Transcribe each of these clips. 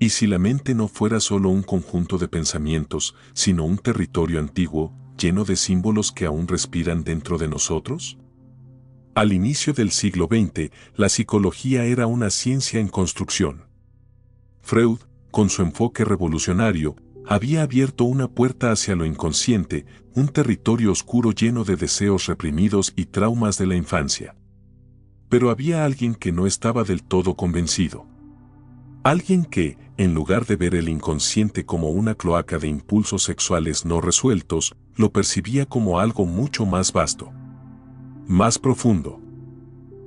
¿Y si la mente no fuera solo un conjunto de pensamientos, sino un territorio antiguo, lleno de símbolos que aún respiran dentro de nosotros? Al inicio del siglo XX, la psicología era una ciencia en construcción. Freud, con su enfoque revolucionario, había abierto una puerta hacia lo inconsciente, un territorio oscuro lleno de deseos reprimidos y traumas de la infancia. Pero había alguien que no estaba del todo convencido. Alguien que, en lugar de ver el inconsciente como una cloaca de impulsos sexuales no resueltos, lo percibía como algo mucho más vasto, más profundo,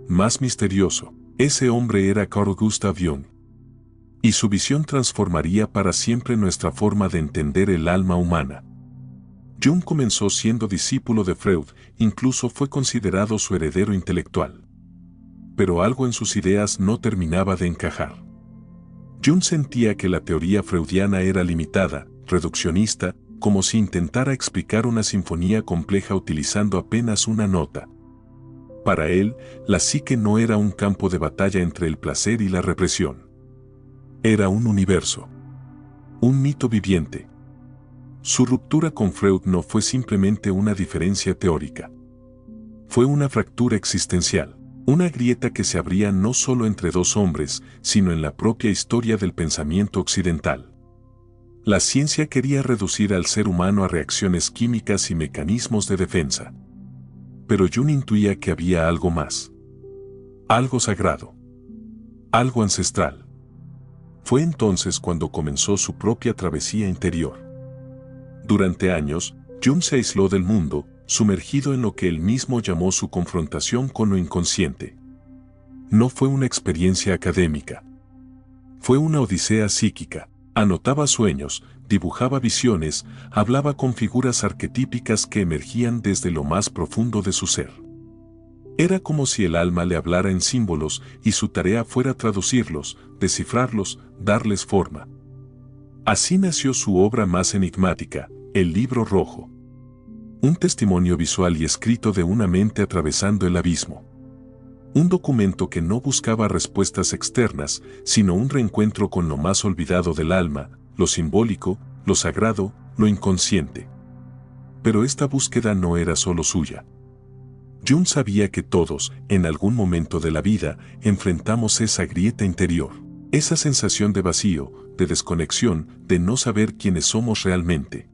más misterioso. Ese hombre era Carl Gustav Jung. Y su visión transformaría para siempre nuestra forma de entender el alma humana. Jung comenzó siendo discípulo de Freud, incluso fue considerado su heredero intelectual. Pero algo en sus ideas no terminaba de encajar. Jung sentía que la teoría freudiana era limitada, reduccionista, como si intentara explicar una sinfonía compleja utilizando apenas una nota. Para él, la psique no era un campo de batalla entre el placer y la represión. Era un universo. Un mito viviente. Su ruptura con Freud no fue simplemente una diferencia teórica. Fue una fractura existencial. Una grieta que se abría no solo entre dos hombres, sino en la propia historia del pensamiento occidental. La ciencia quería reducir al ser humano a reacciones químicas y mecanismos de defensa. Pero Jung intuía que había algo más. Algo sagrado. Algo ancestral. Fue entonces cuando comenzó su propia travesía interior. Durante años, Jung se aisló del mundo, sumergido en lo que él mismo llamó su confrontación con lo inconsciente. No fue una experiencia académica. Fue una odisea psíquica. Anotaba sueños, dibujaba visiones, hablaba con figuras arquetípicas que emergían desde lo más profundo de su ser. Era como si el alma le hablara en símbolos y su tarea fuera traducirlos, descifrarlos, darles forma. Así nació su obra más enigmática, El Libro Rojo. Un testimonio visual y escrito de una mente atravesando el abismo. Un documento que no buscaba respuestas externas, sino un reencuentro con lo más olvidado del alma, lo simbólico, lo sagrado, lo inconsciente. Pero esta búsqueda no era solo suya. Jung sabía que todos, en algún momento de la vida, enfrentamos esa grieta interior, esa sensación de vacío, de desconexión, de no saber quiénes somos realmente.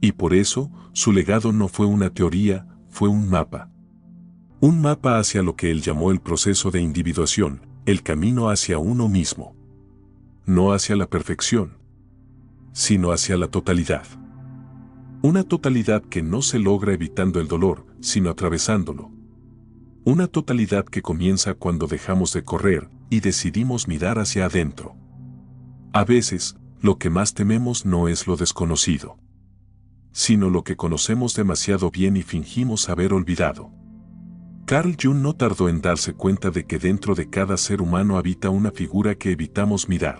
Y por eso, su legado no fue una teoría, fue un mapa. Un mapa hacia lo que él llamó el proceso de individuación, el camino hacia uno mismo. No hacia la perfección, sino hacia la totalidad. Una totalidad que no se logra evitando el dolor, sino atravesándolo. Una totalidad que comienza cuando dejamos de correr y decidimos mirar hacia adentro. A veces, lo que más tememos no es lo desconocido, sino lo que conocemos demasiado bien y fingimos haber olvidado. Carl Jung no tardó en darse cuenta de que dentro de cada ser humano habita una figura que evitamos mirar.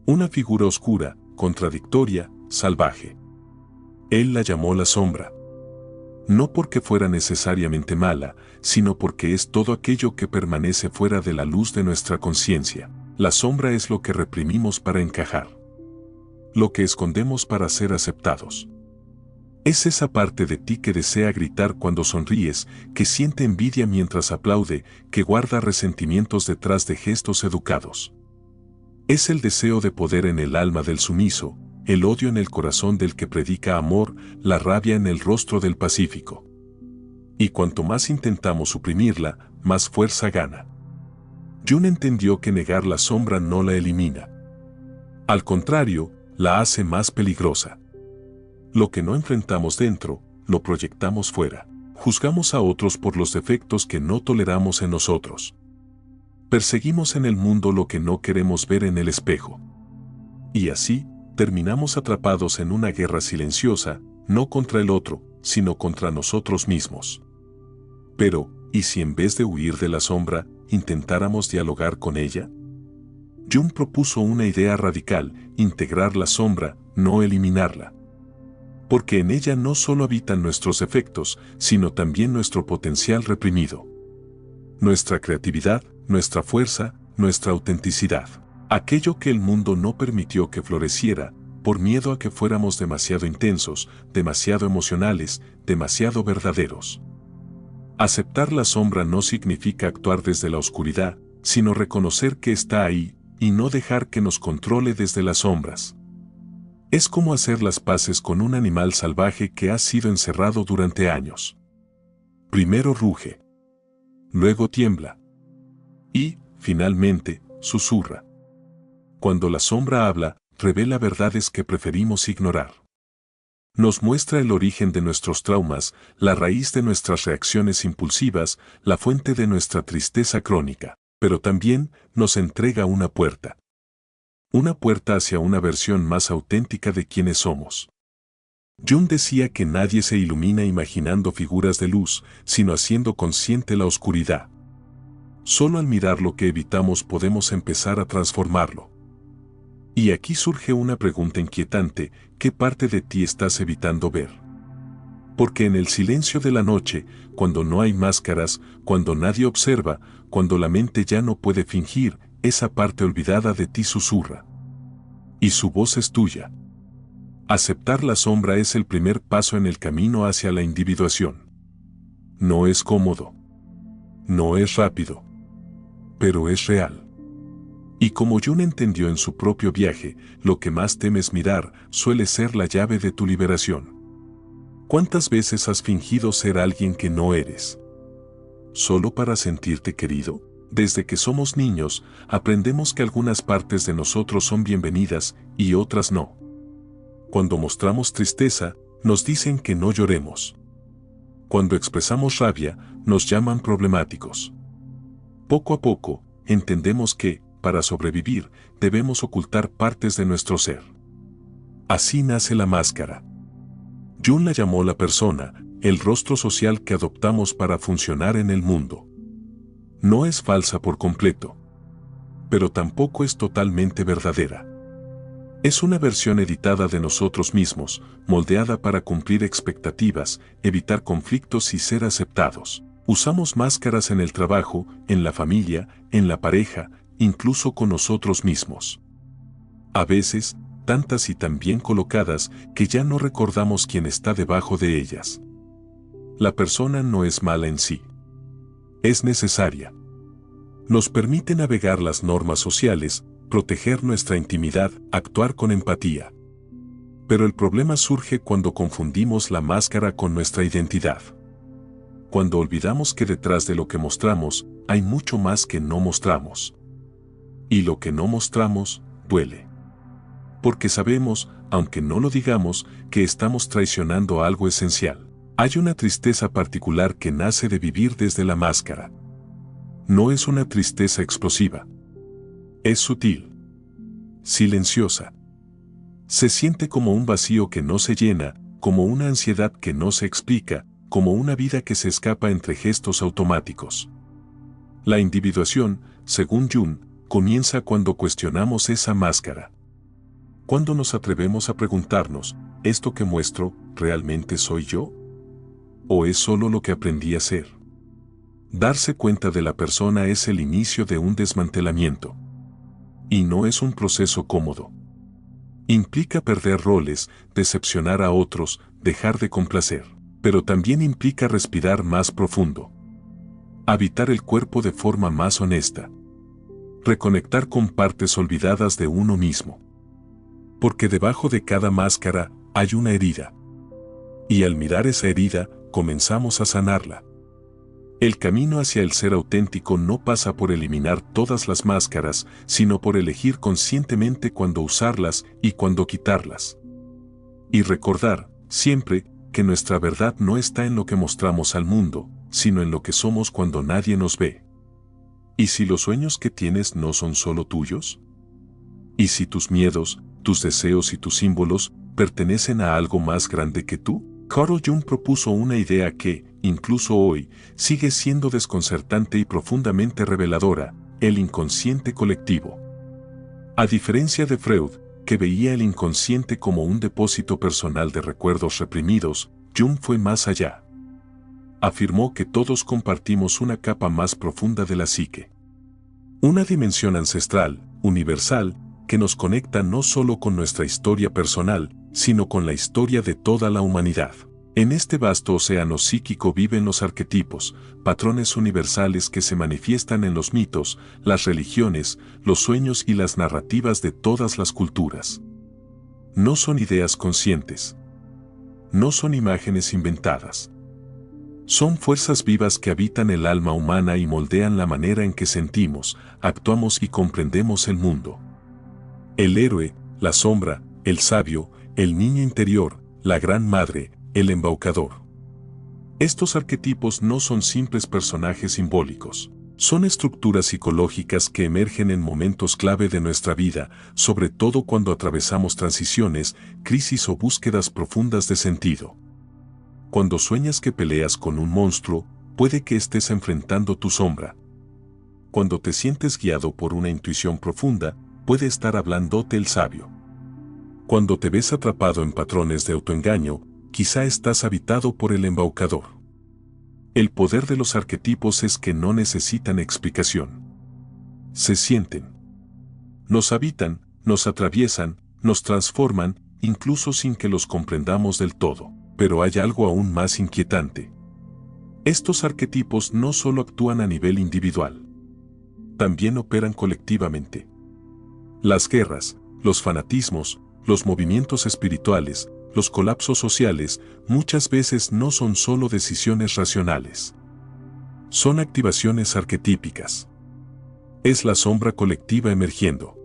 Una figura oscura, contradictoria, salvaje. Él la llamó la sombra. No porque fuera necesariamente mala, sino porque es todo aquello que permanece fuera de la luz de nuestra conciencia. La sombra es lo que reprimimos para encajar. Lo que escondemos para ser aceptados. Es esa parte de ti que desea gritar cuando sonríes, que siente envidia mientras aplaude, que guarda resentimientos detrás de gestos educados. Es el deseo de poder en el alma del sumiso, el odio en el corazón del que predica amor, la rabia en el rostro del pacífico. Y cuanto más intentamos suprimirla, más fuerza gana. Jung entendió que negar la sombra no la elimina. Al contrario, la hace más peligrosa. Lo que no enfrentamos dentro, lo proyectamos fuera. Juzgamos a otros por los defectos que no toleramos en nosotros. Perseguimos en el mundo lo que no queremos ver en el espejo. Y así, terminamos atrapados en una guerra silenciosa, no contra el otro, sino contra nosotros mismos. Pero, ¿y si en vez de huir de la sombra, intentáramos dialogar con ella? Jung propuso una idea radical: integrar la sombra, no eliminarla. Porque en ella no solo habitan nuestros efectos, sino también nuestro potencial reprimido. Nuestra creatividad, nuestra fuerza, nuestra autenticidad. Aquello que el mundo no permitió que floreciera, por miedo a que fuéramos demasiado intensos, demasiado emocionales, demasiado verdaderos. Aceptar la sombra no significa actuar desde la oscuridad, sino reconocer que está ahí, y no dejar que nos controle desde las sombras. Es como hacer las paces con un animal salvaje que ha sido encerrado durante años. Primero ruge. Luego tiembla. Y, finalmente, susurra. Cuando la sombra habla, revela verdades que preferimos ignorar. Nos muestra el origen de nuestros traumas, la raíz de nuestras reacciones impulsivas, la fuente de nuestra tristeza crónica, pero también nos entrega una puerta. Una puerta hacia una versión más auténtica de quienes somos. Jung decía que nadie se ilumina imaginando figuras de luz, sino haciendo consciente la oscuridad. Solo al mirar lo que evitamos podemos empezar a transformarlo. Y aquí surge una pregunta inquietante: ¿qué parte de ti estás evitando ver? Porque en el silencio de la noche, cuando no hay máscaras, cuando nadie observa, cuando la mente ya no puede fingir, esa parte olvidada de ti susurra. Y su voz es tuya. Aceptar la sombra es el primer paso en el camino hacia la individuación. No es cómodo. No es rápido. Pero es real. Y como Jung entendió en su propio viaje, lo que más temes mirar suele ser la llave de tu liberación. ¿Cuántas veces has fingido ser alguien que no eres? ¿Solo para sentirte querido? Desde que somos niños, aprendemos que algunas partes de nosotros son bienvenidas y otras no. Cuando mostramos tristeza, nos dicen que no lloremos. Cuando expresamos rabia, nos llaman problemáticos. Poco a poco, entendemos que, para sobrevivir, debemos ocultar partes de nuestro ser. Así nace la máscara. Jung la llamó la persona, el rostro social que adoptamos para funcionar en el mundo. No es falsa por completo. Pero tampoco es totalmente verdadera. Es una versión editada de nosotros mismos, moldeada para cumplir expectativas, evitar conflictos y ser aceptados. Usamos máscaras en el trabajo, en la familia, en la pareja, incluso con nosotros mismos. A veces, tantas y tan bien colocadas que ya no recordamos quién está debajo de ellas. La persona no es mala en sí. Es necesaria. Nos permite navegar las normas sociales, proteger nuestra intimidad, actuar con empatía. Pero el problema surge cuando confundimos la máscara con nuestra identidad. Cuando olvidamos que detrás de lo que mostramos, hay mucho más que no mostramos. Y lo que no mostramos, duele. Porque sabemos, aunque no lo digamos, que estamos traicionando algo esencial. Hay una tristeza particular que nace de vivir desde la máscara. No es una tristeza explosiva. Es sutil. Silenciosa. Se siente como un vacío que no se llena, como una ansiedad que no se explica, como una vida que se escapa entre gestos automáticos. La individuación, según Jung, comienza cuando cuestionamos esa máscara. Cuando nos atrevemos a preguntarnos, ¿esto que muestro, realmente soy yo? ¿O es solo lo que aprendí a ser? Darse cuenta de la persona es el inicio de un desmantelamiento. Y no es un proceso cómodo. Implica perder roles, decepcionar a otros, dejar de complacer. Pero también implica respirar más profundo. Habitar el cuerpo de forma más honesta. Reconectar con partes olvidadas de uno mismo. Porque debajo de cada máscara hay una herida. Y al mirar esa herida, comenzamos a sanarla. El camino hacia el ser auténtico no pasa por eliminar todas las máscaras, sino por elegir conscientemente cuándo usarlas y cuándo quitarlas. Y recordar, siempre, que nuestra verdad no está en lo que mostramos al mundo, sino en lo que somos cuando nadie nos ve. ¿Y si los sueños que tienes no son solo tuyos? ¿Y si tus miedos, tus deseos y tus símbolos pertenecen a algo más grande que tú? Carl Jung propuso una idea que, incluso hoy, sigue siendo desconcertante y profundamente reveladora: el inconsciente colectivo. A diferencia de Freud, que veía el inconsciente como un depósito personal de recuerdos reprimidos, Jung fue más allá. Afirmó que todos compartimos una capa más profunda de la psique. Una dimensión ancestral, universal, que nos conecta no solo con nuestra historia personal, sino con la historia de toda la humanidad. En este vasto océano psíquico viven los arquetipos, patrones universales que se manifiestan en los mitos, las religiones, los sueños y las narrativas de todas las culturas. No son ideas conscientes. No son imágenes inventadas. Son fuerzas vivas que habitan el alma humana y moldean la manera en que sentimos, actuamos y comprendemos el mundo. El héroe, la sombra, el sabio, el niño interior, la gran madre, el embaucador. Estos arquetipos no son simples personajes simbólicos. Son estructuras psicológicas que emergen en momentos clave de nuestra vida, sobre todo cuando atravesamos transiciones, crisis o búsquedas profundas de sentido. Cuando sueñas que peleas con un monstruo, puede que estés enfrentando tu sombra. Cuando te sientes guiado por una intuición profunda, puede estar hablándote el sabio. Cuando te ves atrapado en patrones de autoengaño, quizá estás habitado por el embaucador. El poder de los arquetipos es que no necesitan explicación. Se sienten. Nos habitan, nos atraviesan, nos transforman, incluso sin que los comprendamos del todo. Pero hay algo aún más inquietante. Estos arquetipos no solo actúan a nivel individual. También operan colectivamente. Las guerras, los fanatismos, los movimientos espirituales, los colapsos sociales, muchas veces no son solo decisiones racionales. Son activaciones arquetípicas. Es la sombra colectiva emergiendo.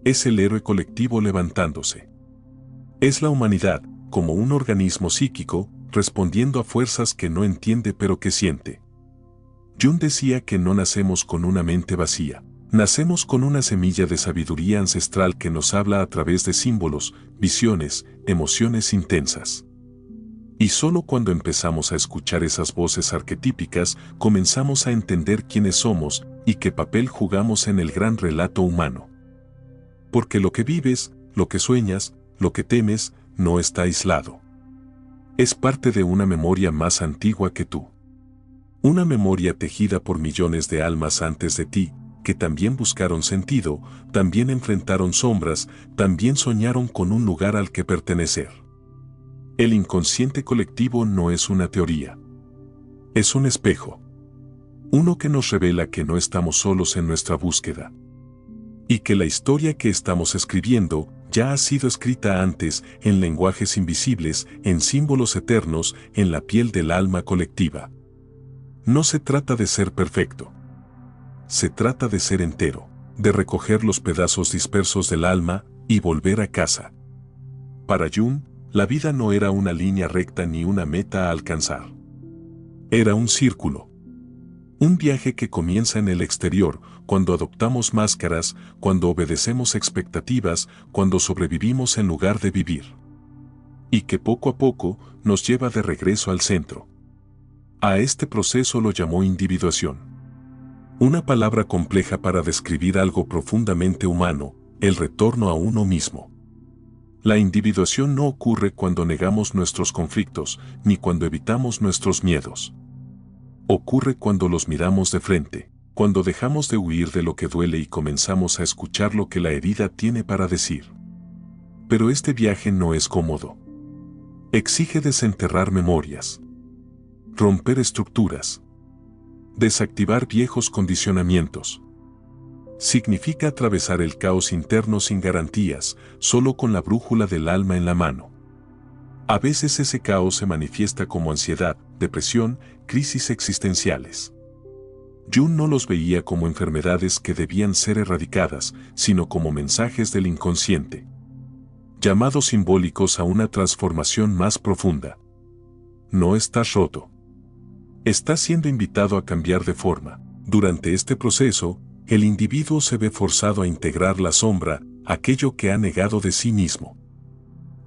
Es el héroe colectivo levantándose. Es la humanidad, como un organismo psíquico, respondiendo a fuerzas que no entiende pero que siente. Jung decía que no nacemos con una mente vacía. Nacemos con una semilla de sabiduría ancestral que nos habla a través de símbolos, visiones, emociones intensas. Y solo cuando empezamos a escuchar esas voces arquetípicas, comenzamos a entender quiénes somos y qué papel jugamos en el gran relato humano. Porque lo que vives, lo que sueñas, lo que temes, no está aislado. Es parte de una memoria más antigua que tú. Una memoria tejida por millones de almas antes de ti, que también buscaron sentido, también enfrentaron sombras, también soñaron con un lugar al que pertenecer. El inconsciente colectivo no es una teoría. Es un espejo. Uno que nos revela que no estamos solos en nuestra búsqueda. Y que la historia que estamos escribiendo ya ha sido escrita antes en lenguajes invisibles, en símbolos eternos, en la piel del alma colectiva. No se trata de ser perfecto. Se trata de ser entero, de recoger los pedazos dispersos del alma y volver a casa. Para Jung, la vida no era una línea recta ni una meta a alcanzar. Era un círculo. Un viaje que comienza en el exterior, cuando adoptamos máscaras, cuando obedecemos expectativas, cuando sobrevivimos en lugar de vivir. Y que poco a poco nos lleva de regreso al centro. A este proceso lo llamó individuación. Una palabra compleja para describir algo profundamente humano, el retorno a uno mismo. La individuación no ocurre cuando negamos nuestros conflictos, ni cuando evitamos nuestros miedos. Ocurre cuando los miramos de frente, cuando dejamos de huir de lo que duele y comenzamos a escuchar lo que la herida tiene para decir. Pero este viaje no es cómodo. Exige desenterrar memorias, romper estructuras, desactivar viejos condicionamientos. Significa atravesar el caos interno sin garantías, solo con la brújula del alma en la mano. A veces ese caos se manifiesta como ansiedad, depresión, crisis existenciales. Jung no los veía como enfermedades que debían ser erradicadas, sino como mensajes del inconsciente. Llamados simbólicos a una transformación más profunda. No estás roto. Estás siendo invitado a cambiar de forma. Durante este proceso, el individuo se ve forzado a integrar la sombra, aquello que ha negado de sí mismo.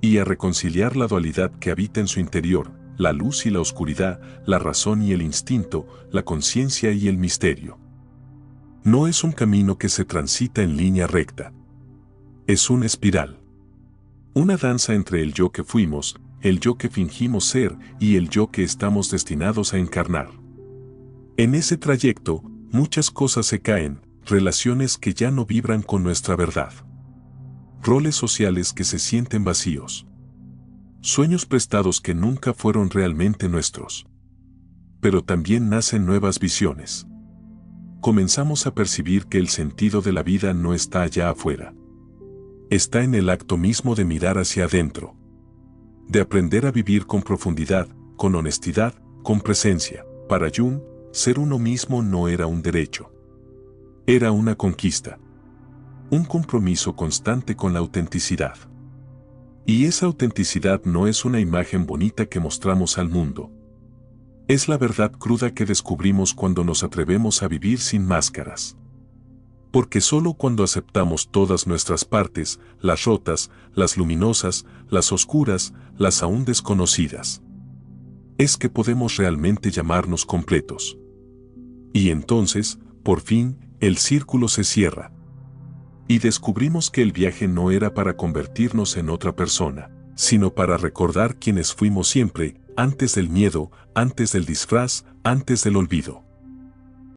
Y a reconciliar la dualidad que habita en su interior, la luz y la oscuridad, la razón y el instinto, la conciencia y el misterio. No es un camino que se transita en línea recta. Es una espiral. Una danza entre el yo que fuimos, el yo que fingimos ser y el yo que estamos destinados a encarnar. En ese trayecto, muchas cosas se caen, relaciones que ya no vibran con nuestra verdad, roles sociales que se sienten vacíos, sueños prestados que nunca fueron realmente nuestros. Pero también nacen nuevas visiones. Comenzamos a percibir que el sentido de la vida no está allá afuera. Está en el acto mismo de mirar hacia adentro, de aprender a vivir con profundidad, con honestidad, con presencia. Para Jung, ser uno mismo no era un derecho. Era una conquista. Un compromiso constante con la autenticidad. Y esa autenticidad no es una imagen bonita que mostramos al mundo. Es la verdad cruda que descubrimos cuando nos atrevemos a vivir sin máscaras. Porque solo cuando aceptamos todas nuestras partes, las rotas, las luminosas, las oscuras, las aún desconocidas, es que podemos realmente llamarnos completos. Y entonces, por fin, el círculo se cierra. Y descubrimos que el viaje no era para convertirnos en otra persona, sino para recordar quiénes fuimos siempre, antes del miedo, antes del disfraz, antes del olvido.